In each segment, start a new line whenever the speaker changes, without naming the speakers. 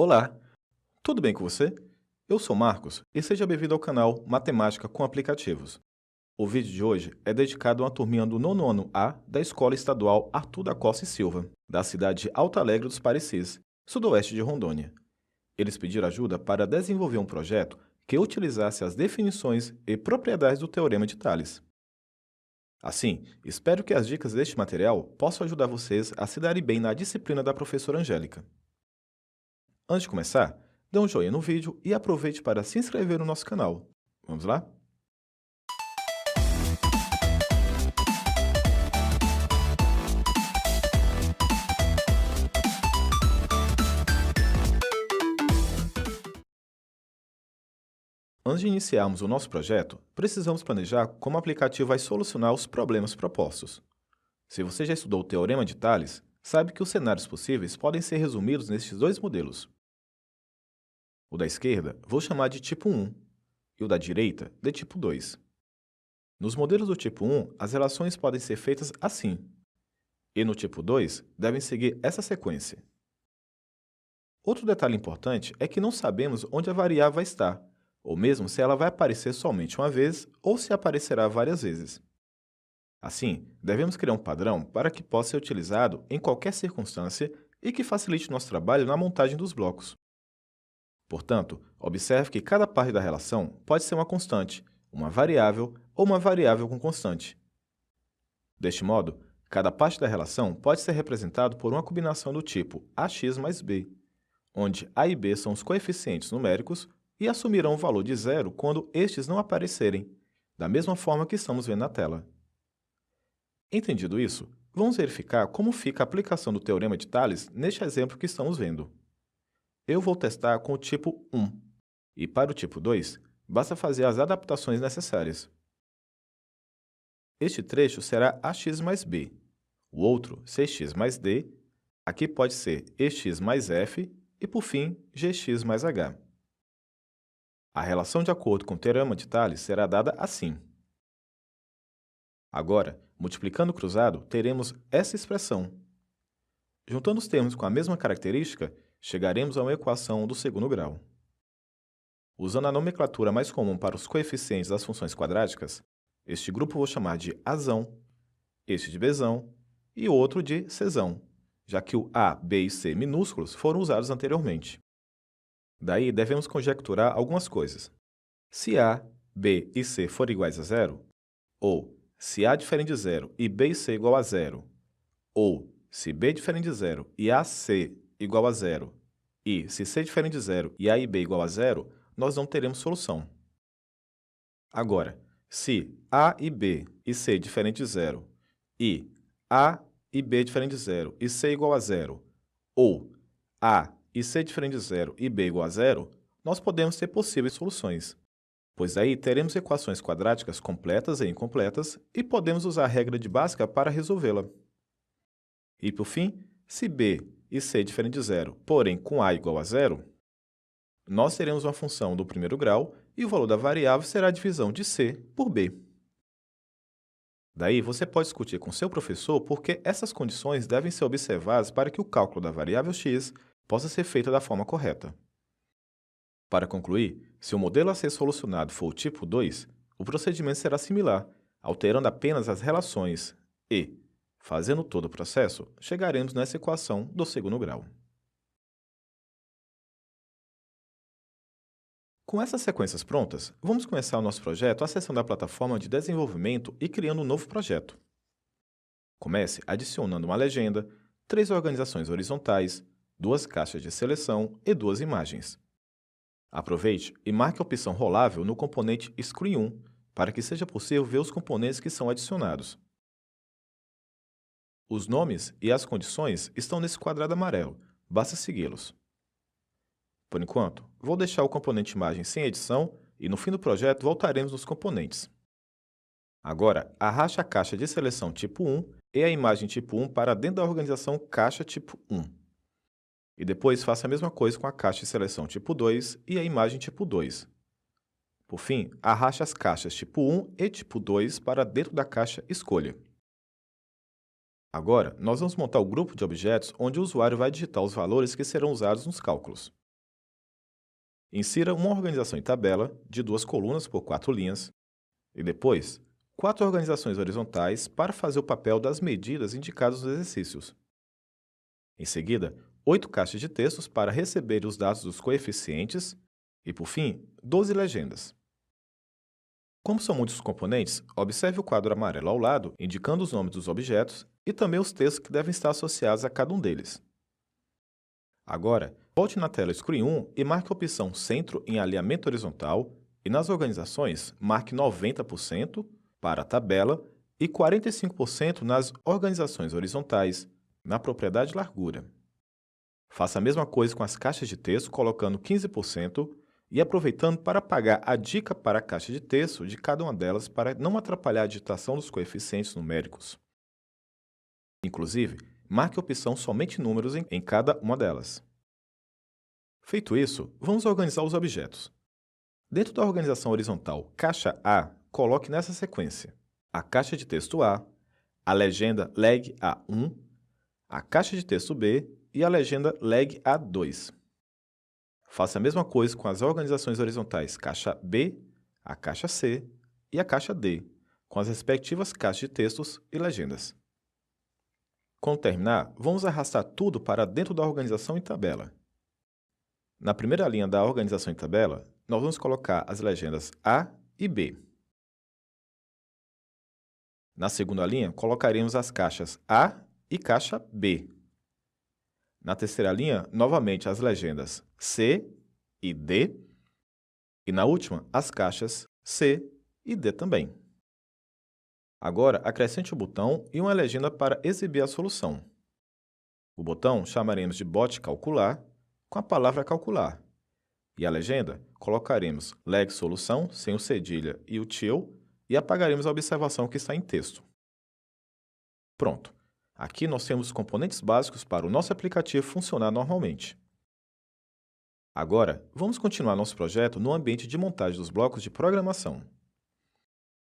Olá, tudo bem com você? Eu sou Marcos e seja bem-vindo ao canal Matemática com Aplicativos. O vídeo de hoje é dedicado a uma turminha do nono ano A da Escola Estadual Arthur da Costa e Silva, da cidade de Alto Alegre dos Parecis, sudoeste de Rondônia. Eles pediram ajuda para desenvolver um projeto que utilizasse as definições e propriedades do Teorema de Tales. Assim, espero que as dicas deste material possam ajudar vocês a se darem bem na disciplina da professora Angélica. Antes de começar, dê um joinha no vídeo e aproveite para se inscrever no nosso canal. Vamos lá? Antes de iniciarmos o nosso projeto, precisamos planejar como o aplicativo vai solucionar os problemas propostos. Se você já estudou o Teorema de Tales, sabe que os cenários possíveis podem ser resumidos nestes dois modelos. O da esquerda vou chamar de tipo 1 e o da direita de tipo 2. Nos modelos do tipo 1, as relações podem ser feitas assim, e no tipo 2, devem seguir essa sequência. Outro detalhe importante é que não sabemos onde a variável vai estar, ou mesmo se ela vai aparecer somente uma vez ou se aparecerá várias vezes. Assim, devemos criar um padrão para que possa ser utilizado em qualquer circunstância e que facilite nosso trabalho na montagem dos blocos. Portanto, observe que cada parte da relação pode ser uma constante, uma variável ou uma variável com constante. Deste modo, cada parte da relação pode ser representado por uma combinação do tipo ax mais b, onde a e b são os coeficientes numéricos e assumirão o valor de zero quando estes não aparecerem, da mesma forma que estamos vendo na tela. Entendido isso, vamos verificar como fica a aplicação do Teorema de Tales neste exemplo que estamos vendo. Eu vou testar com o tipo 1, e para o tipo 2, basta fazer as adaptações necessárias. Este trecho será ax mais b, o outro cx mais d, aqui pode ser ex mais f e, por fim, gx mais h. A relação de acordo com o Teorema de Tales será dada assim. Agora, multiplicando cruzado, teremos essa expressão. Juntando os termos com a mesma característica, chegaremos a uma equação do segundo grau. Usando a nomenclatura mais comum para os coeficientes das funções quadráticas, este grupo vou chamar de azão, este de bzão e o outro de czão, já que o a, b e c minúsculos foram usados anteriormente. Daí, devemos conjecturar algumas coisas. Se a, b e c forem iguais a zero, ou se a diferente de zero e b e c igual a zero, ou se b diferente de zero e ac igual a zero, e se c diferente de zero e a e b igual a zero, nós não teremos solução. Agora, se a e b e c diferente de zero, e a e b diferente de zero e c igual a zero, ou a e c diferente de zero e b igual a zero, nós podemos ter possíveis soluções, pois aí teremos equações quadráticas completas e incompletas e podemos usar a regra de Bhaskara para resolvê-la. E, por fim, se b e c diferente de zero, porém com a igual a zero, nós teremos uma função do primeiro grau e o valor da variável será a divisão de c por b. Daí, você pode discutir com seu professor porque essas condições devem ser observadas para que o cálculo da variável x possa ser feito da forma correta. Para concluir, se o modelo a ser solucionado for o tipo 2, o procedimento será similar, alterando apenas as relações e, fazendo todo o processo, chegaremos nessa equação do segundo grau. Com essas sequências prontas, vamos começar o nosso projeto acessando a plataforma de desenvolvimento e criando um novo projeto. Comece adicionando uma legenda, 3 organizações horizontais, 2 caixas de seleção e 2 imagens. Aproveite e marque a opção rolável no componente Screen 1, para que seja possível ver os componentes que são adicionados. Os nomes e as condições estão nesse quadrado amarelo, basta segui-los. Por enquanto, vou deixar o componente imagem sem edição e no fim do projeto voltaremos nos componentes. Agora, arraste a caixa de seleção tipo 1 e a imagem tipo 1 para dentro da organização caixa tipo 1. E depois faça a mesma coisa com a caixa de seleção tipo 2 e a imagem tipo 2. Por fim, arraste as caixas tipo 1 e tipo 2 para dentro da caixa Escolha. Agora, nós vamos montar o grupo de objetos onde o usuário vai digitar os valores que serão usados nos cálculos. Insira uma organização em tabela de 2 colunas por 4 linhas e depois 4 organizações horizontais para fazer o papel das medidas indicadas nos exercícios. Em seguida, 8 caixas de textos para receber os dados dos coeficientes e, por fim, 12 legendas. Como são muitos componentes, observe o quadro amarelo ao lado, indicando os nomes dos objetos e também os textos que devem estar associados a cada um deles. Agora, volte na tela Screen 1 e marque a opção Centro em alinhamento horizontal e nas organizações marque 90% para a tabela e 45% nas organizações horizontais, na propriedade largura. Faça a mesma coisa com as caixas de texto, colocando 15% e aproveitando para apagar a dica para a caixa de texto de cada uma delas para não atrapalhar a digitação dos coeficientes numéricos. Inclusive, marque a opção Somente números em cada uma delas. Feito isso, vamos organizar os objetos. Dentro da organização horizontal Caixa A, coloque nessa sequência a caixa de texto a legenda Leg A1, a caixa de texto B e a legenda Leg A2. Faça a mesma coisa com as organizações horizontais Caixa B, a Caixa C e a Caixa D, com as respectivas caixas de textos e legendas. Quando terminar, vamos arrastar tudo para dentro da organização em tabela. Na primeira linha da organização em tabela, nós vamos colocar as legendas A e B. Na segunda linha, colocaremos as caixas A e caixa B. Na terceira linha, novamente as legendas C e D. E na última, as caixas C e D também. Agora, acrescente o botão e uma legenda para exibir a solução. O botão chamaremos de Bot Calcular, com a palavra calcular. E a legenda colocaremos leg solução, sem o cedilha e o til, e apagaremos a observação que está em texto. Pronto! Aqui nós temos os componentes básicos para o nosso aplicativo funcionar normalmente. Agora, vamos continuar nosso projeto no ambiente de montagem dos blocos de programação.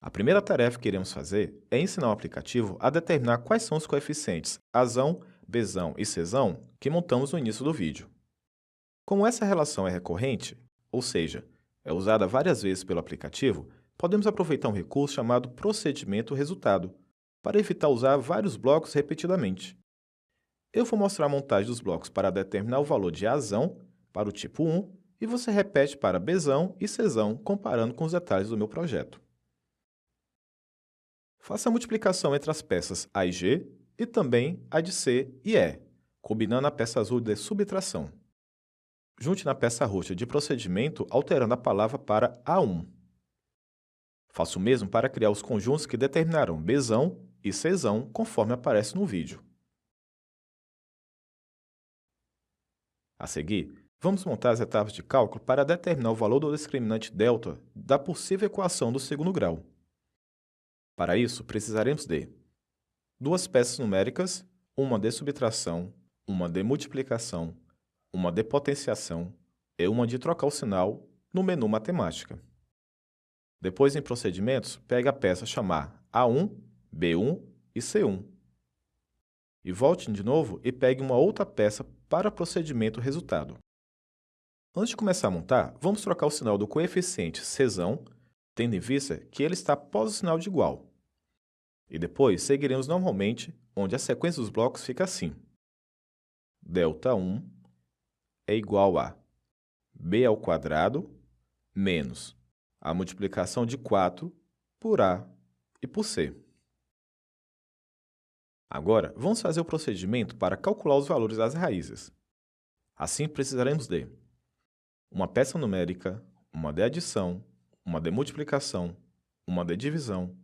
A primeira tarefa que iremos fazer é ensinar o aplicativo a determinar quais são os coeficientes Azão, Bzão e Czão que montamos no início do vídeo. Como essa relação é recorrente, ou seja, é usada várias vezes pelo aplicativo, podemos aproveitar um recurso chamado procedimento resultado, para evitar usar vários blocos repetidamente. Eu vou mostrar a montagem dos blocos para determinar o valor de Azão para o tipo 1 e você repete para Bzão e Czão, comparando com os detalhes do meu projeto. Faça a multiplicação entre as peças A e G e também a de C e E, combinando a peça azul de subtração. Junte na peça roxa de procedimento, alterando a palavra para A1. Faça o mesmo para criar os conjuntos que determinarão Bzão e Czão, conforme aparece no vídeo. A seguir, vamos montar as etapas de cálculo para determinar o valor do discriminante delta da possível equação do segundo grau. Para isso, precisaremos de 2 peças numéricas, uma de subtração, uma de multiplicação, uma de potenciação e uma de trocar o sinal no menu Matemática. Depois, em Procedimentos, pegue a peça chamar A1, B1 e C1. E volte de novo e pegue uma outra peça para Procedimento Resultado. Antes de começar a montar, vamos trocar o sinal do coeficiente Czão, tendo em vista que ele está após o sinal de igual. E depois seguiremos normalmente, onde a sequência dos blocos fica assim. Delta1 é igual a b ao quadrado menos a multiplicação de 4 por a e por c. Agora, vamos fazer o procedimento para calcular os valores das raízes. Assim, precisaremos de uma peça numérica, uma de adição, uma de multiplicação, uma de divisão,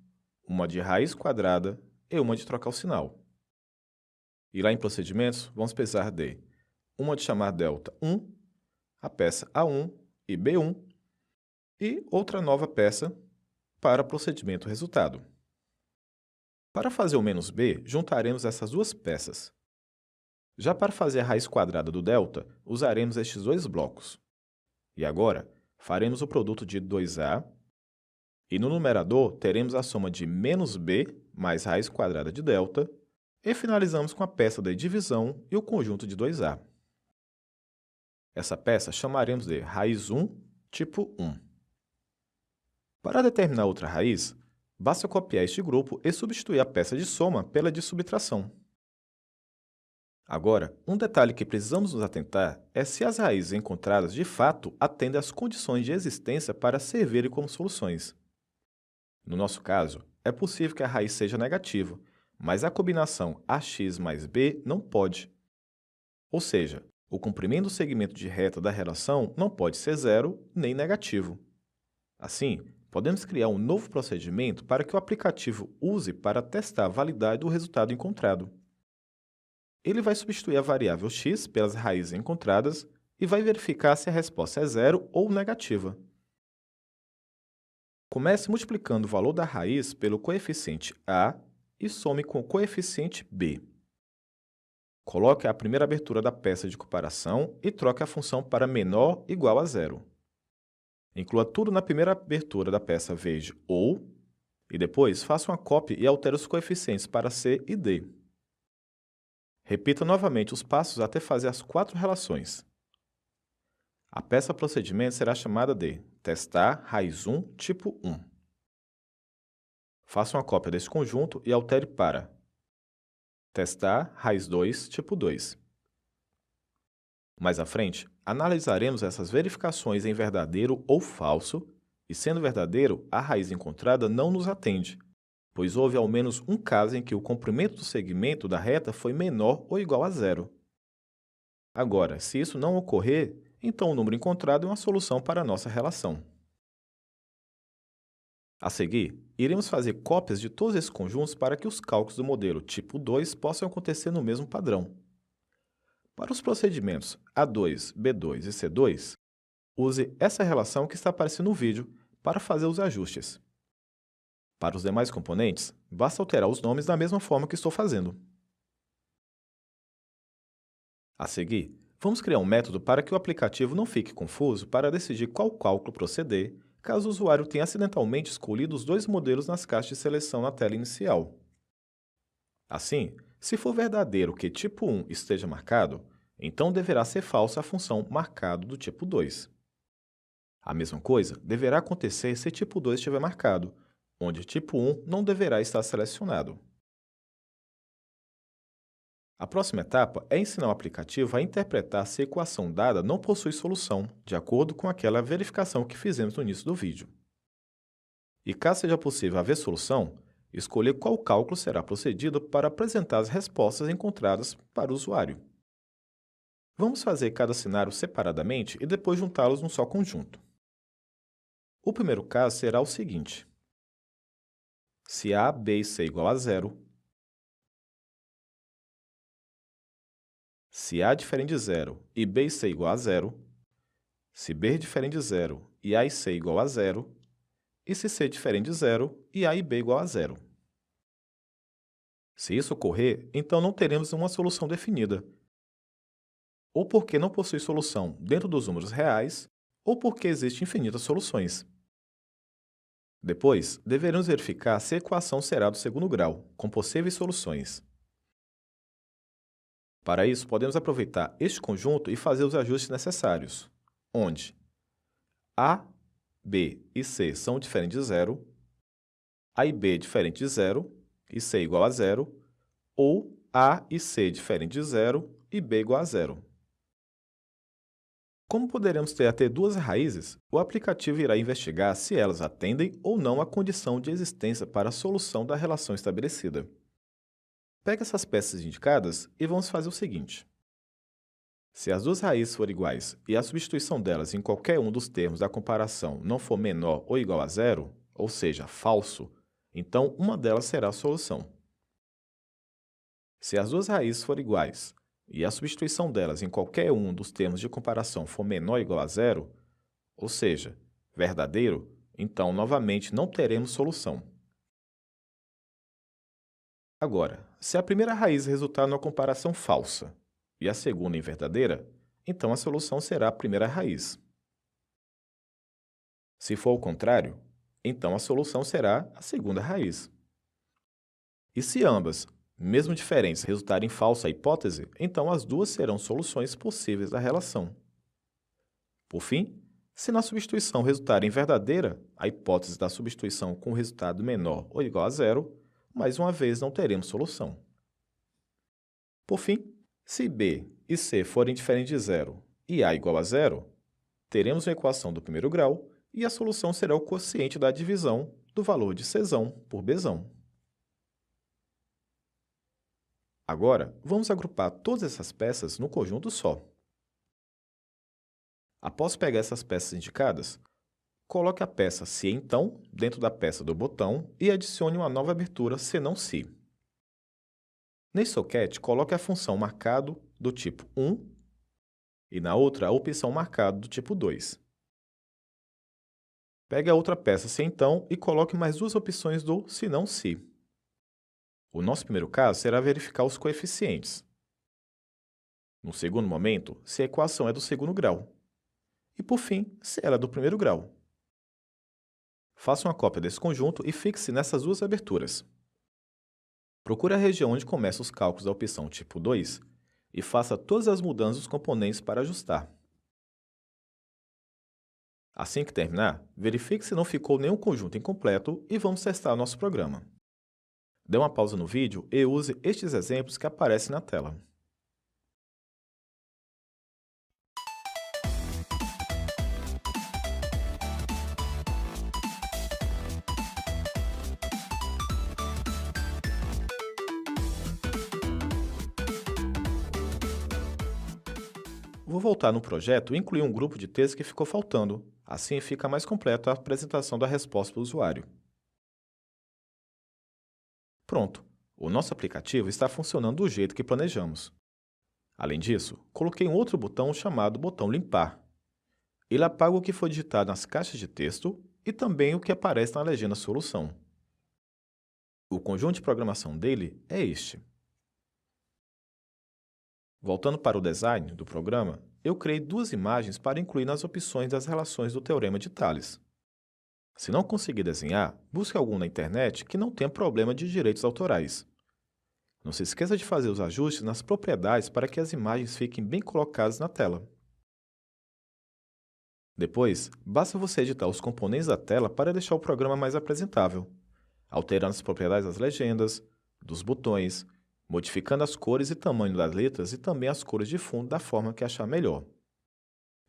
uma de raiz quadrada e uma de trocar o sinal. E lá em procedimentos, vamos precisar de uma de chamar delta1, a peça A1 e B1, e outra nova peça para procedimento resultado. Para fazer o menos b, juntaremos essas duas peças. Já para fazer a raiz quadrada do delta, usaremos estes dois blocos. E agora, faremos o produto de 2a, e no numerador teremos a soma de menos b mais raiz quadrada de delta, e finalizamos com a peça de divisão e o conjunto de 2a. Essa peça chamaremos de raiz 1, tipo 1. Para determinar outra raiz, basta copiar este grupo e substituir a peça de soma pela de subtração. Agora, um detalhe que precisamos nos atentar é se as raízes encontradas de fato atendem às condições de existência para servirem como soluções. No nosso caso, é possível que a raiz seja negativa, mas a combinação ax mais b não pode. Ou seja, o comprimento do segmento de reta da relação não pode ser zero nem negativo. Assim, podemos criar um novo procedimento para que o aplicativo use para testar a validade do resultado encontrado. Ele vai substituir a variável x pelas raízes encontradas e vai verificar se a resposta é zero ou negativa. Comece multiplicando o valor da raiz pelo coeficiente a e some com o coeficiente b. Coloque a primeira abertura da peça de comparação e troque a função para menor ou igual a zero. Inclua tudo na primeira abertura da peça verde ou, e depois faça uma cópia e altere os coeficientes para c e d. Repita novamente os passos até fazer as 4 relações. A peça procedimento será chamada de testar raiz 1 tipo 1. Faça uma cópia desse conjunto e altere para testar raiz 2 tipo 2. Mais à frente, analisaremos essas verificações em verdadeiro ou falso, e sendo verdadeiro, a raiz encontrada não nos atende, pois houve ao menos um caso em que o comprimento do segmento da reta foi menor ou igual a zero. Agora, se isso não ocorrer, então o número encontrado é uma solução para a nossa relação. A seguir, iremos fazer cópias de todos esses conjuntos para que os cálculos do modelo tipo 2 possam acontecer no mesmo padrão. Para os procedimentos A2, B2 e C2, use essa relação que está aparecendo no vídeo para fazer os ajustes. Para os demais componentes, basta alterar os nomes da mesma forma que estou fazendo. A seguir, vamos criar um método para que o aplicativo não fique confuso para decidir qual cálculo proceder, caso o usuário tenha acidentalmente escolhido os 2 modelos nas caixas de seleção na tela inicial. Assim, se for verdadeiro que tipo 1 esteja marcado, então deverá ser falsa a função marcado do tipo 2. A mesma coisa deverá acontecer se tipo 2 estiver marcado, onde tipo 1 não deverá estar selecionado. A próxima etapa é ensinar o aplicativo a interpretar se a equação dada não possui solução, de acordo com aquela verificação que fizemos no início do vídeo. E caso seja possível haver solução, escolher qual cálculo será procedido para apresentar as respostas encontradas para o usuário. Vamos fazer cada cenário separadamente e depois juntá-los num só conjunto. O primeiro caso será o seguinte: se a, b e c igual a zero, se a diferente de zero e b e c igual a zero, se b diferente de zero e a e c igual a zero, e se c diferente de zero e a e b igual a zero. Se isso ocorrer, então não teremos uma solução definida, ou porque não possui solução dentro dos números reais, ou porque existem infinitas soluções. Depois, deveremos verificar se a equação será do segundo grau, com possíveis soluções. Para isso, podemos aproveitar este conjunto e fazer os ajustes necessários, onde a, b e c são diferentes de zero, a e b diferente de zero e c igual a zero, ou a e c diferente de zero e b igual a zero. Como poderemos ter até 2 raízes, o aplicativo irá investigar se elas atendem ou não à condição de existência para a solução da relação estabelecida. Pegue essas peças indicadas e vamos fazer o seguinte. Se as 2 raízes forem iguais e a substituição delas em qualquer um dos termos da comparação não for menor ou igual a zero, ou seja, falso, então uma delas será a solução. Se as 2 raízes forem iguais e a substituição delas em qualquer um dos termos de comparação for menor ou igual a zero, ou seja, verdadeiro, então novamente não teremos solução. Agora, se a primeira raiz resultar numa comparação falsa e a segunda em verdadeira, então a solução será a primeira raiz. Se for o contrário, então a solução será a segunda raiz. E se ambas, mesmo diferentes, resultarem em falsa hipótese, então as duas serão soluções possíveis da relação. Por fim, se na substituição resultar em verdadeira a hipótese da substituição com resultado menor ou igual a zero, mais uma vez não teremos solução. Por fim, se b e c forem diferentes de zero e a igual a zero, teremos uma equação do primeiro grau e a solução será o quociente da divisão do valor de c por b. Agora, vamos agrupar todas essas peças no conjunto só. Após pegar essas peças indicadas, coloque a peça se então dentro da peça do botão e adicione uma nova abertura se não se. Nesse socket, coloque a função marcado do tipo 1 e na outra a opção marcado do tipo 2. Pegue a outra peça se então e coloque mais duas opções do se não se. O nosso primeiro caso será verificar os coeficientes. No segundo momento, se a equação é do segundo grau. E por fim, se ela é do primeiro grau. Faça uma cópia desse conjunto e fixe nessas duas aberturas. Procure a região onde começam os cálculos da opção tipo 2 e faça todas as mudanças dos componentes para ajustar. Assim que terminar, verifique se não ficou nenhum conjunto incompleto e vamos testar o nosso programa. Dê uma pausa no vídeo e use estes exemplos que aparecem na tela. Vou voltar no projeto e incluir um grupo de texto que ficou faltando. Assim fica mais completa a apresentação da resposta para o usuário. Pronto! O nosso aplicativo está funcionando do jeito que planejamos. Além disso, coloquei um outro botão chamado botão Limpar. Ele apaga o que foi digitado nas caixas de texto e também o que aparece na legenda Solução. O conjunto de programação dele é este. Voltando para o design do programa, eu criei duas imagens para incluir nas opções das relações do Teorema de Tales. Se não conseguir desenhar, busque algum na internet que não tenha problema de direitos autorais. Não se esqueça de fazer os ajustes nas propriedades para que as imagens fiquem bem colocadas na tela. Depois, basta você editar os componentes da tela para deixar o programa mais apresentável, alterando as propriedades das legendas, dos botões, modificando as cores e tamanho das letras e também as cores de fundo da forma que achar melhor.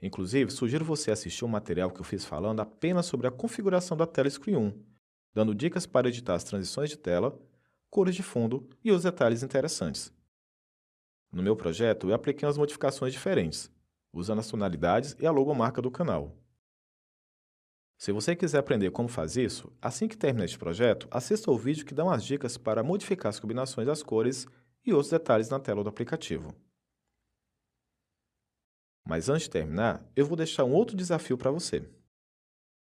Inclusive, sugiro você assistir um material que eu fiz falando apenas sobre a configuração da tela Screen 1, dando dicas para editar as transições de tela, cores de fundo e os detalhes interessantes. No meu projeto, eu apliquei umas modificações diferentes, usando as tonalidades e a logomarca do canal. Se você quiser aprender como faz isso, assim que terminar este projeto, assista ao vídeo que dá umas dicas para modificar as combinações das cores e outros detalhes na tela do aplicativo. Mas antes de terminar, eu vou deixar um outro desafio para você.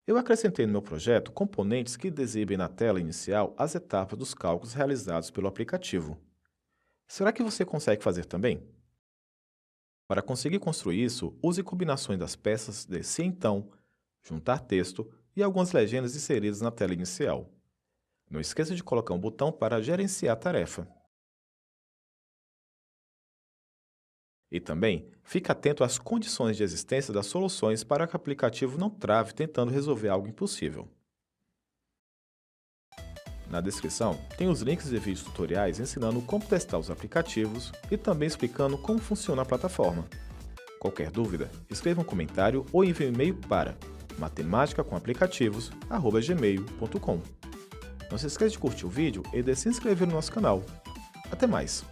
Eu acrescentei no meu projeto componentes que exibem na tela inicial as etapas dos cálculos realizados pelo aplicativo. Será que você consegue fazer também? Para conseguir construir isso, use combinações das peças de se então, juntar texto e algumas legendas inseridas na tela inicial. Não esqueça de colocar um botão para gerenciar a tarefa. E também, fique atento às condições de existência das soluções para que o aplicativo não trave tentando resolver algo impossível. Na descrição, tem os links de vídeos tutoriais ensinando como testar os aplicativos e também explicando como funciona a plataforma. Qualquer dúvida, escreva um comentário ou envie um e-mail para matematicacomaplicativos@gmail.com. Não se esqueça de curtir o vídeo e de se inscrever no nosso canal. Até mais!